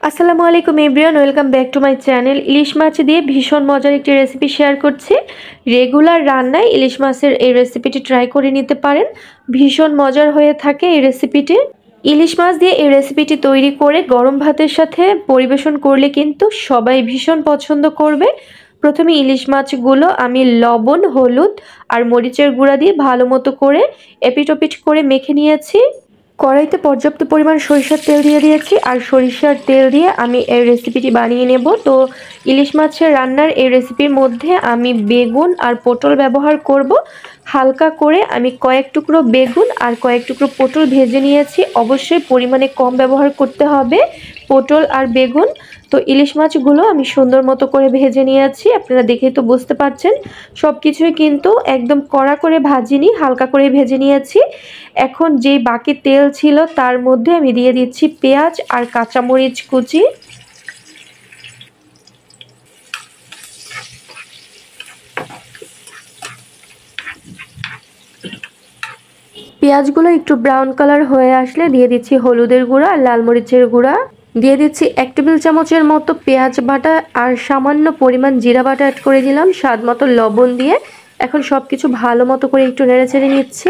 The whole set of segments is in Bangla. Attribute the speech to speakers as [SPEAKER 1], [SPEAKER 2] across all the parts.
[SPEAKER 1] আসসালামু আলাইকুম everyone, welcome back to my channel. ইলিশ মাছ দিয়ে ভীষণ মজার একটি রেসিপি শেয়ার করছি। রেগুলার রান্নায় ইলিশ মাছের এই রেসিপিটি ট্রাই করে নিতে পারেন, ভীষণ মজার হয়ে থাকে এই রেসিপিটি। ইলিশ মাছ দিয়ে এই রেসিপিটি তৈরি করে গরম ভাতের সাথে পরিবেশন করলে কিন্তু সবাই ভীষণ পছন্দ করবে। প্রথমে ইলিশ মাছগুলো আমি লবণ, হলুদ আর মরিচের গুঁড়া দিয়ে ভালো মতো করে এপিট-ওপিট করে মেখে নিয়েছি। কড়াইতে পর্যাপ্ত পরিমাণ সরিষার তেল দিয়ে দিয়েছি, আর সরিষার তেল দিয়ে আমি এই রেসিপিটি বানিয়ে নেব। তো ইলিশ মাছের রান্নার এই রেসিপির মধ্যে আমি বেগুন আর পটল ব্যবহার করব। হালকা করে আমি কয়েক টুকরো বেগুন আর কয়েক টুকরো পটল ভেজে নিয়েছি। অবশ্যই পরিমাণে কম ব্যবহার করতে হবে পটল আর বেগুন। তো ইলিশ মাছগুলো আমি সুন্দর মতো করে ভেজে নিয়েছি, আপনারা দেখেই তো বুঝতে পারছেন। সব কিছুই কিন্তু একদম কড়া করে ভাজিনি, হালকা করে ভেজে নিয়েছি। এখন যেই বাকি তেল ছিল তার মধ্যে আমি দিয়ে দিচ্ছি পেঁয়াজ আর কাঁচামরিচ কুচি। পেঁয়াজগুলো একটু ব্রাউন কালার হয়ে আসলে দিয়ে দিচ্ছি হলুদের গুঁড়া আর লাল মরিচের গুঁড়া। দিয়ে দিচ্ছি 1 টেবিল চামচের মতো পেঁয়াজ বাটা আর সামান্য পরিমাণ জিরা বাটা অ্যাড করে দিলাম, স্বাদ মতো লবণ দিয়ে। এখন সব কিছু ভালো মতো করে একটু নেড়েচেড়ে নিচ্ছি।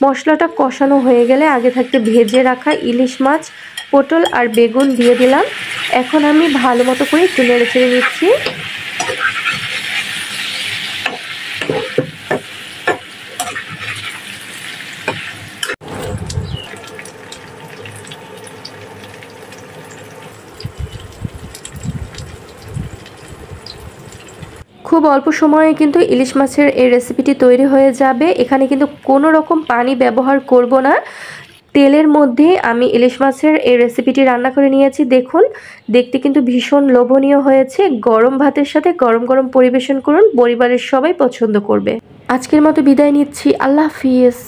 [SPEAKER 1] মশলাটা কষানো হয়ে গেলে আগে থাকতে ভেজে রাখা ইলিশ মাছ, পটল আর বেগুন দিয়ে দিলাম। এখন আমি ভালো মতো করে একটু নেড়েচেড়ে নিচ্ছি। খুব অল্প সময়ে কিন্তু ইলিশ মাছের এই রেসিপিটি তৈরি হয়ে যাবে। এখানে কিন্তু কোনো রকম পানি ব্যবহার করব না। তেলের মধ্যে আমি ইলিশ মাছের এই রেসিপিটি রান্না করে নিয়েছি। দেখুন, দেখতে কিন্তু ভীষণ লোভনীয় হয়েছে। গরম ভাতের সাথে গরম গরম পরিবেশন করুন, পরিবারের সবাই পছন্দ করবে। আজকের মতো বিদায় নিচ্ছি, আল্লাহ হাফিজ।